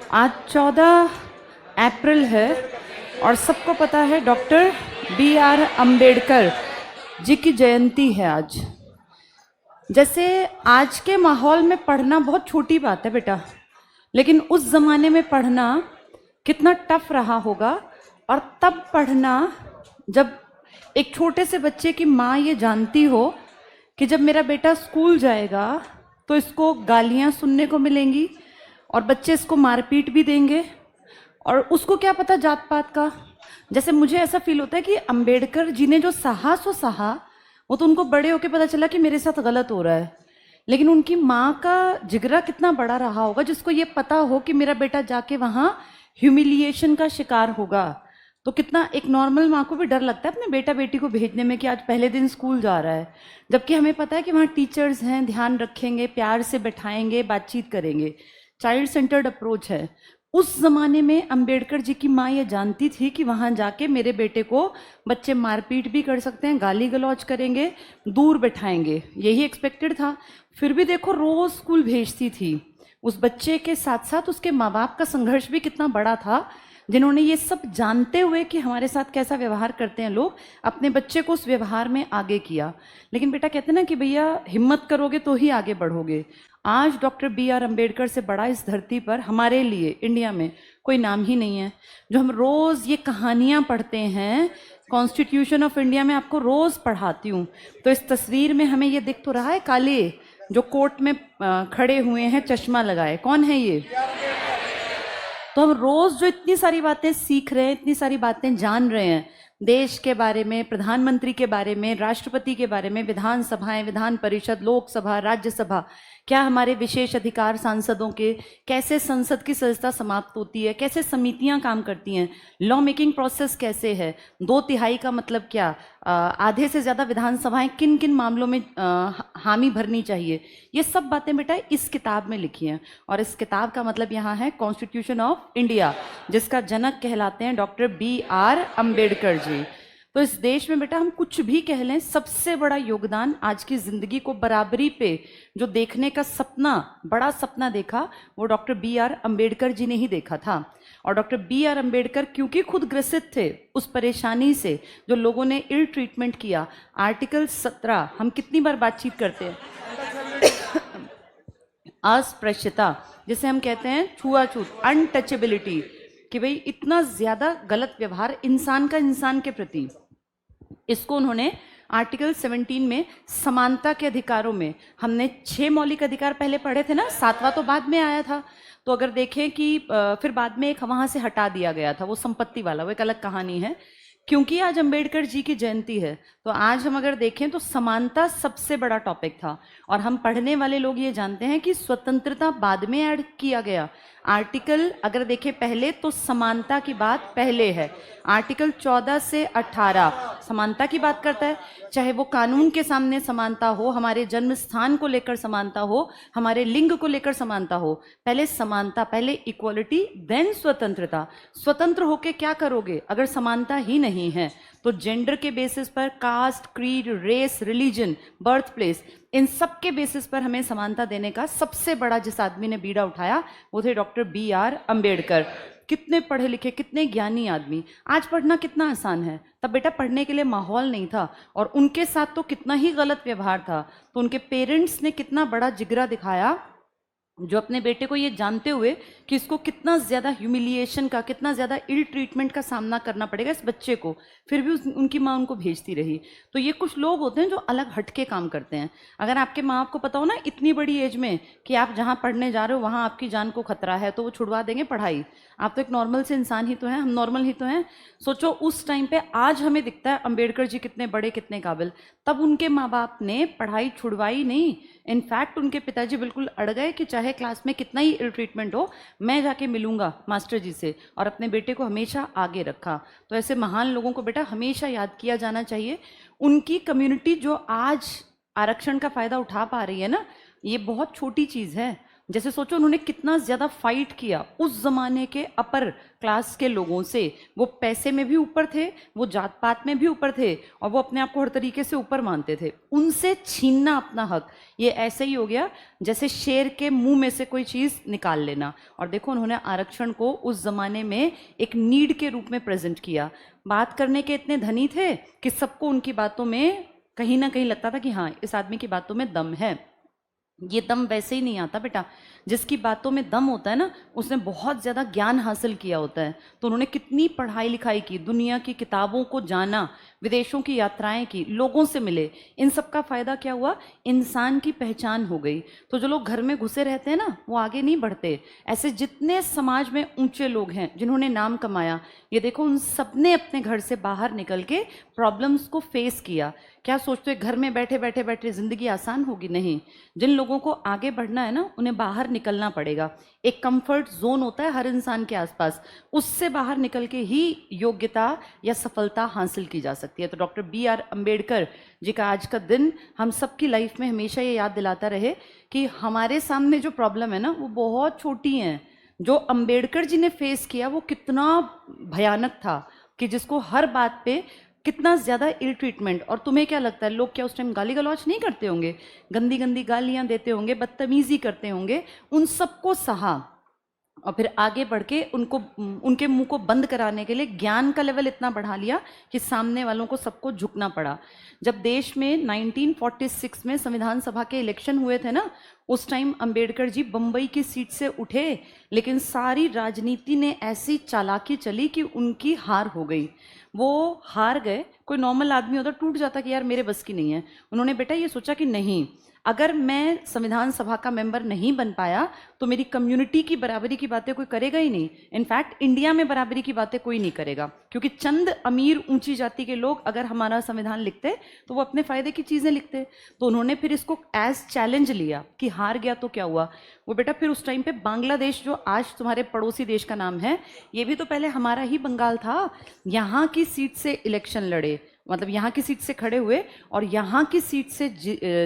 आज 14 अप्रैल है और सबको पता है डॉक्टर B.R. अम्बेडकर जी की जयंती है आज। जैसे आज के माहौल में पढ़ना बहुत छोटी बात है बेटा, लेकिन उस ज़माने में पढ़ना कितना टफ रहा होगा। और तब पढ़ना जब एक छोटे से बच्चे की माँ ये जानती हो कि जब मेरा बेटा स्कूल जाएगा तो इसको गालियाँ सुनने को मिलेंगी और बच्चे इसको मारपीट भी देंगे, और उसको क्या पता जात पात का। जैसे मुझे ऐसा फील होता है कि अंबेडकर जी ने जो सहा सो सहा, वो तो उनको बड़े होके पता चला कि मेरे साथ गलत हो रहा है, लेकिन उनकी माँ का जिगरा कितना बड़ा रहा होगा जिसको ये पता हो कि मेरा बेटा जाके वहाँ ह्यूमिलिएशन का शिकार होगा। तो कितना एक नॉर्मल माँ को भी डर लगता है अपने बेटा बेटी को भेजने में कि आज पहले दिन स्कूल जा रहा है, जबकि हमें पता है कि वहाँ टीचर्स हैं, ध्यान रखेंगे, प्यार से बैठाएंगे, बातचीत करेंगे, चाइल्ड सेंटर्ड अप्रोच है। उस जमाने में अंबेडकर जी की माँ ये जानती थी कि वहाँ जाके मेरे बेटे को बच्चे मारपीट भी कर सकते हैं, गाली गलौज करेंगे, दूर बैठाएंगे, यही एक्सपेक्टेड था। फिर भी देखो रोज स्कूल भेजती थी। उस बच्चे के साथ साथ उसके माँ बाप का संघर्ष भी कितना बड़ा था, जिन्होंने ये सब जानते हुए कि हमारे साथ कैसा व्यवहार करते हैं लोग, अपने बच्चे को उस व्यवहार में आगे किया। लेकिन बेटा कहते हैं ना कि भैया हिम्मत करोगे तो ही आगे बढ़ोगे। आज डॉक्टर B.R. अम्बेडकर से बड़ा इस धरती पर हमारे लिए इंडिया में कोई नाम ही नहीं है। जो हम रोज़ ये कहानियाँ पढ़ते हैं, कॉन्स्टिट्यूशन ऑफ इंडिया में आपको रोज़ पढ़ाती हूँ, तो इस तस्वीर में हमें ये दिख तो रहा है, काले जो कोर्ट में खड़े हुए हैं चश्मा लगाए, कौन है ये? तो हम रोज़ जो इतनी सारी बातें सीख रहे हैं, इतनी सारी बातें जान रहे हैं, देश के बारे में, प्रधानमंत्री के बारे में, राष्ट्रपति के बारे में, विधानसभाएं, विधान परिषद, लोकसभा, राज्यसभा, क्या हमारे विशेष अधिकार सांसदों के, कैसे संसद की सदस्यता समाप्त होती है, कैसे समितियां काम करती हैं, लॉ मेकिंग प्रोसेस कैसे है, 2/3 का मतलब क्या, आधे से ज़्यादा विधानसभाएं किन किन मामलों में हामी भरनी चाहिए, ये सब बातें बेटा इस किताब में लिखी हैं। और इस किताब का मतलब यहाँ है कॉन्स्टिट्यूशन ऑफ इंडिया, जिसका जनक कहलाते हैं डॉक्टर B.R. अम्बेडकर जी। तो इस देश में बेटा हम कुछ भी कह लें, सबसे बड़ा योगदान आज की जिंदगी को बराबरी पे जो देखने का सपना, बड़ा सपना देखा, वो डॉक्टर B.R. अम्बेडकर जी ने ही देखा था। और डॉक्टर B.R. अम्बेडकर क्योंकि खुद ग्रसित थे उस परेशानी से, जो लोगों ने इल ट्रीटमेंट किया, आर्टिकल 17 हम कितनी बार बातचीत करते हैं, अस्पृश्यता जिसे हम कहते हैं, छुआछूत, अनटचेबिलिटी, कि भाई इतना ज्यादा गलत व्यवहार इंसान का इंसान के प्रति, इसको उन्होंने आर्टिकल 17 में समानता के अधिकारों में, हमने 6 मौलिक अधिकार पहले पढ़े थे ना, 7वां तो बाद में आया था। तो अगर देखें कि फिर बाद में एक वहां से हटा दिया गया था, वो संपत्ति वाला, वो एक अलग कहानी है। क्योंकि आज अंबेडकर जी की जयंती है, तो आज हम अगर देखें तो समानता सबसे बड़ा टॉपिक था। और हम पढ़ने वाले लोग ये जानते हैं कि स्वतंत्रता बाद में ऐड किया गया। आर्टिकल अगर देखें पहले तो समानता की बात पहले है, आर्टिकल 14 से 18 समानता की बात करता है, चाहे वो कानून के सामने समानता हो, हमारे जन्म स्थान को लेकर समानता हो, हमारे लिंग को लेकर समानता हो। पहले समानता, पहले इक्वलिटी, देन स्वतंत्रता। स्वतंत्र होके क्या करोगे अगर समानता ही नहीं है? तो जेंडर के बेसिस पर, caste, creed, race, religion, birth place, इन सब के बेसिस पर हमें समानता देने का सबसे बड़ा जिस आदमी ने बीड़ा उठाया वो थे डॉक्टर B.R. अम्बेडकर। कितने पढ़े लिखे, कितने ज्ञानी आदमी। आज पढ़ना कितना आसान है, तब बेटा पढ़ने के लिए माहौल नहीं था, और उनके साथ तो कितना ही गलत व्यवहार था। तो उनके पेरेंट्स ने कितना बड़ा जिगरा दिखाया, जो अपने बेटे को ये जानते हुए कि इसको कितना ज़्यादा ह्यूमिलिएशन का, कितना ज़्यादा इल ट्रीटमेंट का सामना करना पड़ेगा इस बच्चे को, फिर भी उनकी माँ उनको भेजती रही। तो ये कुछ लोग होते हैं जो अलग हटके काम करते हैं। अगर आपके माँ बाप को पता हो ना इतनी बड़ी एज में कि आप जहाँ पढ़ने जा रहे हो वहाँ आपकी जान को खतरा है, तो वो छुड़वा देंगे पढ़ाई। आप तो एक नॉर्मल से इंसान ही तो हैं, हम नॉर्मल ही तो हैं। सोचो उस टाइम पे, आज हमें दिखता है अम्बेडकर जी कितने बड़े, कितने काबिल, तब उनके माँ बाप ने पढ़ाई छुड़वाई नहीं। इनफैक्ट उनके पिताजी बिल्कुल अड़ गए कि चाहे क्लास में कितना ही इल ट्रीटमेंट हो, मैं जाके मिलूंगा मास्टर जी से, और अपने बेटे को हमेशा आगे रखा। तो ऐसे महान लोगों को बेटा हमेशा याद किया जाना चाहिए। उनकी कम्युनिटी जो आज आरक्षण का फायदा उठा पा रही है ना, ये बहुत छोटी चीज़ है। जैसे सोचो उन्होंने कितना ज़्यादा फाइट किया उस ज़माने के अपर क्लास के लोगों से। वो पैसे में भी ऊपर थे, वो जात पात में भी ऊपर थे, और वो अपने आप को हर तरीके से ऊपर मानते थे। उनसे छीनना अपना हक, ये ऐसे ही हो गया जैसे शेर के मुंह में से कोई चीज़ निकाल लेना। और देखो उन्होंने आरक्षण को उस ज़माने में एक नीड के रूप में प्रेजेंट किया। बात करने के इतने धनी थे कि सबको उनकी बातों में कहीं ना कहीं लगता था कि हाँ, इस आदमी की बातों में दम है। ये दम वैसे ही नहीं आता बेटा, जिसकी बातों में दम होता है ना, उसने बहुत ज़्यादा ज्ञान हासिल किया होता है। तो उन्होंने कितनी पढ़ाई लिखाई की, दुनिया की किताबों को जाना, विदेशों की यात्राएं की, लोगों से मिले। इन सब का फ़ायदा क्या हुआ? इंसान की पहचान हो गई। तो जो लोग घर में घुसे रहते हैं ना, वो आगे नहीं बढ़ते। ऐसे जितने समाज में ऊंचे लोग हैं जिन्होंने नाम कमाया, ये देखो उन सब ने अपने घर से बाहर निकल के प्रॉब्लम्स को फेस किया। क्या सोचते हो घर में बैठे बैठे बैठे ज़िंदगी आसान होगी? नहीं। जिन लोगों को आगे बढ़ना है ना, उन्हें बाहर निकलना पड़ेगा। एक कंफर्ट जोन होता है हर इंसान के आसपास, उससे बाहर निकल के ही योग्यता या सफलता हासिल की जा सकती है। तो डॉक्टर B.R. अम्बेडकर जी का आज का दिन हम सबकी लाइफ में हमेशा ये याद दिलाता रहे कि हमारे सामने जो प्रॉब्लम है ना, वो बहुत छोटी हैं। जो अम्बेडकर जी ने फेस किया वो कितना भयानक था, कि जिसको हर बात पे कितना ज़्यादा इल ट्रीटमेंट। और तुम्हें क्या लगता है, लोग क्या उस टाइम गाली गलौज नहीं करते होंगे? गंदी गंदी गालियाँ देते होंगे, बदतमीजी करते होंगे, उन सबको सहा और फिर आगे बढ़ के उनको, उनके मुंह को बंद कराने के लिए ज्ञान का लेवल इतना बढ़ा लिया कि सामने वालों को सबको झुकना पड़ा। जब देश में 1946 में संविधान सभा के इलेक्शन हुए थे ना, उस टाइम अंबेडकर जी बम्बई की सीट से उठे, लेकिन सारी राजनीति ने ऐसी चालाकी चली कि उनकी हार हो गई। वो हार गए। कोई नॉर्मल आदमी होता टूट जाता कि यार मेरे बस की नहीं है। उन्होंने बेटा ये सोचा कि नहीं, अगर मैं संविधान सभा का मेंबर नहीं बन पाया तो मेरी कम्युनिटी की बराबरी की बातें कोई करेगा ही नहीं। इनफैक्ट इंडिया में बराबरी की बातें कोई नहीं करेगा, क्योंकि चंद अमीर ऊंची जाति के लोग अगर हमारा संविधान लिखते तो वो अपने फायदे की चीज़ें लिखते। तो उन्होंने फिर इसको एज चैलेंज लिया कि हार गया तो क्या हुआ। वो बेटा फिर उस टाइम पे बांग्लादेश, जो आज तुम्हारे पड़ोसी देश का नाम है, ये भी तो पहले हमारा ही बंगाल था, यहाँ की सीट से इलेक्शन लड़े, मतलब यहाँ की सीट से खड़े हुए और यहाँ की सीट से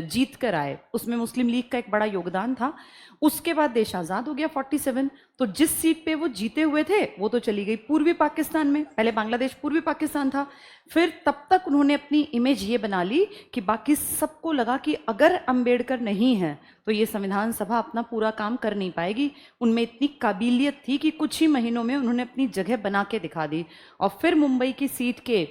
जीत कर आए। उसमें मुस्लिम लीग का एक बड़ा योगदान था। उसके बाद देश आज़ाद हो गया 47। तो जिस सीट पे वो जीते हुए थे वो तो चली गई पूर्वी पाकिस्तान में। पहले बांग्लादेश पूर्वी पाकिस्तान था। फिर तब तक उन्होंने अपनी इमेज ये बना ली कि बाकी सबको लगा कि अगर अंबेडकर नहीं है तो ये संविधान सभा अपना पूरा काम कर नहीं पाएगी। उनमें इतनी काबिलियत थी कि कुछ ही महीनों में उन्होंने अपनी जगह बना के दिखा दी। और फिर मुंबई की सीट के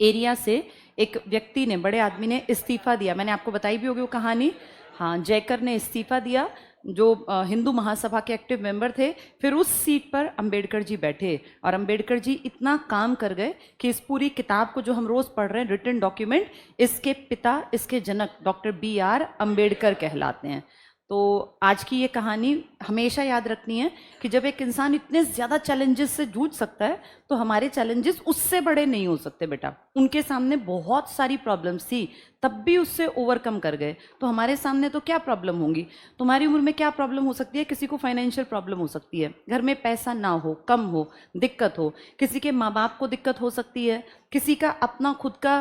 एरिया से एक व्यक्ति ने, बड़े आदमी ने इस्तीफा दिया। मैंने आपको बताई भी होगी वो कहानी। हाँ, जयकर ने इस्तीफा दिया, जो हिंदू महासभा के एक्टिव मेंबर थे। फिर उस सीट पर अंबेडकर जी बैठे और अंबेडकर जी इतना काम कर गए कि इस पूरी किताब को जो हम रोज़ पढ़ रहे हैं, रिटन डॉक्यूमेंट, इसके पिता, इसके जनक डॉक्टर B.R. अम्बेडकर कहलाते हैं। तो आज की ये कहानी हमेशा याद रखनी है कि जब एक इंसान इतने ज़्यादा चैलेंजेस से जूझ सकता है तो हमारे चैलेंजेस उससे बड़े नहीं हो सकते बेटा। उनके सामने बहुत सारी प्रॉब्लम्स थी, तब भी उससे ओवरकम कर गए। तो हमारे सामने तो क्या प्रॉब्लम होंगी? तुम्हारी उम्र में क्या प्रॉब्लम हो सकती है? किसी को फाइनेंशियल प्रॉब्लम हो सकती है, घर में पैसा ना हो, कम हो, दिक्कत हो। किसी के माँ बाप को दिक्कत हो सकती है, किसी का अपना खुद का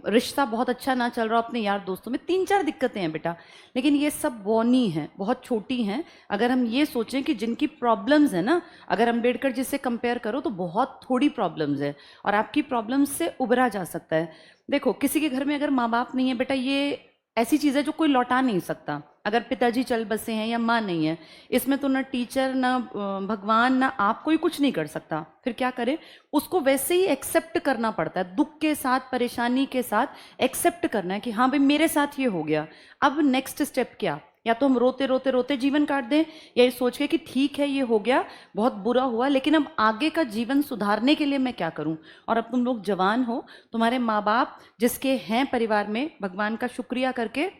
रिश्ता बहुत अच्छा ना चल रहा, अपने यार दोस्तों में 3-4 दिक्कतें हैं बेटा। लेकिन ये सब बौनी हैं, बहुत छोटी हैं। अगर हम ये सोचें कि जिनकी प्रॉब्लम्स है ना, अगर अम्बेडकर जी से कंपेयर करो तो बहुत थोड़ी प्रॉब्लम्स है और आपकी प्रॉब्लम्स से उबरा जा सकता है। देखो, किसी के घर में अगर माँ बाप नहीं है बेटा, ये ऐसी चीज़ है जो कोई लौटा नहीं सकता। अगर पिताजी चल बसे हैं या माँ नहीं है, इसमें तो ना टीचर, ना भगवान, ना आप, कोई कुछ नहीं कर सकता। फिर क्या करें? उसको वैसे ही एक्सेप्ट करना पड़ता है, दुख के साथ, परेशानी के साथ एक्सेप्ट करना है कि हाँ भाई मेरे साथ ये हो गया। अब नेक्स्ट स्टेप क्या? या तो हम रोते रोते रोते जीवन काट दें, या ये सोच के कि ठीक है ये हो गया, बहुत बुरा हुआ, लेकिन अब आगे का जीवन सुधारने के लिए मैं क्या करूं। और अब तुम लोग जवान हो, तुम्हारे माँ बाप जिसके हैं परिवार में, भगवान का शुक्रिया करके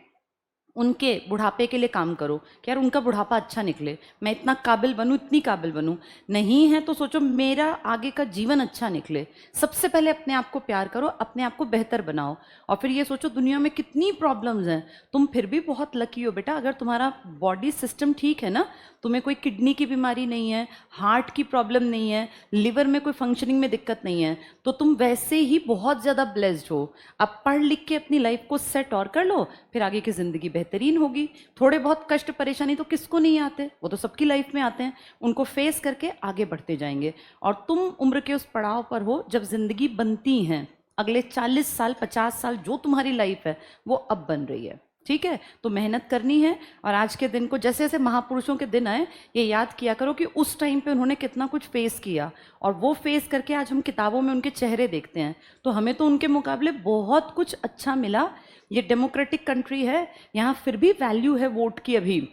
उनके बुढ़ापे के लिए काम करो कि यार उनका बुढ़ापा अच्छा निकले, मैं इतना काबिल बनूं, इतनी काबिल बनूं। नहीं है तो सोचो मेरा आगे का जीवन अच्छा निकले। सबसे पहले अपने आप को प्यार करो, अपने आप को बेहतर बनाओ। और फिर ये सोचो दुनिया में कितनी प्रॉब्लम्स हैं, तुम फिर भी बहुत लकी हो बेटा। अगर तुम्हारा बॉडी सिस्टम ठीक है ना, तुम्हें कोई किडनी की बीमारी नहीं है, हार्ट की प्रॉब्लम नहीं है, लिवर में कोई फंक्शनिंग में दिक्कत नहीं है, तो तुम वैसे ही बहुत ज़्यादा ब्लेस्ड हो। अब पढ़ लिख के अपनी लाइफ को सेट और कर लो, फिर आगे की ज़िंदगी बेहतर बेहतरीन होगी। थोड़े बहुत कष्ट परेशानी तो किसको नहीं आते, वो तो सबकी लाइफ में आते हैं, उनको फेस करके आगे बढ़ते जाएंगे। और तुम उम्र के उस पड़ाव पर हो जब जिंदगी बनती हैं, अगले 40 साल 50 साल जो तुम्हारी लाइफ है वो अब बन रही है, ठीक है। तो मेहनत करनी है, और आज के दिन को जैसे जैसे महापुरुषों के दिन आए ये याद किया करो कि उस टाइम पे उन्होंने कितना कुछ फेस किया, और वो फेस करके आज हम किताबों में उनके चेहरे देखते हैं, तो हमें तो उनके मुकाबले बहुत कुछ अच्छा मिला। ये डेमोक्रेटिक कंट्री है, यहाँ फिर भी वैल्यू है वोट की। अभी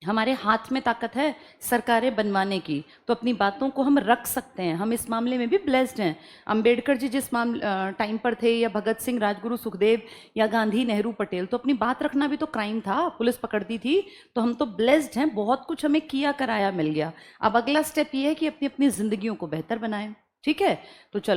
हमारे हाथ में ताकत है सरकारें बनवाने की, तो अपनी बातों को हम रख सकते हैं। हम इस मामले में भी ब्लेस्ड हैं। अंबेडकर जी जिस टाइम पर थे, या भगत सिंह, राजगुरु सुखदेव, या गांधी, नेहरू, पटेल, तो अपनी बात रखना भी तो क्राइम था, पुलिस पकड़ती थी। तो हम तो ब्लेस्ड हैं, बहुत कुछ हमें किया कराया मिल गया। अब अगला स्टेप ये है कि अपनी अपनी जिंदगियों को बेहतर बनाएं, ठीक है। तो चलो।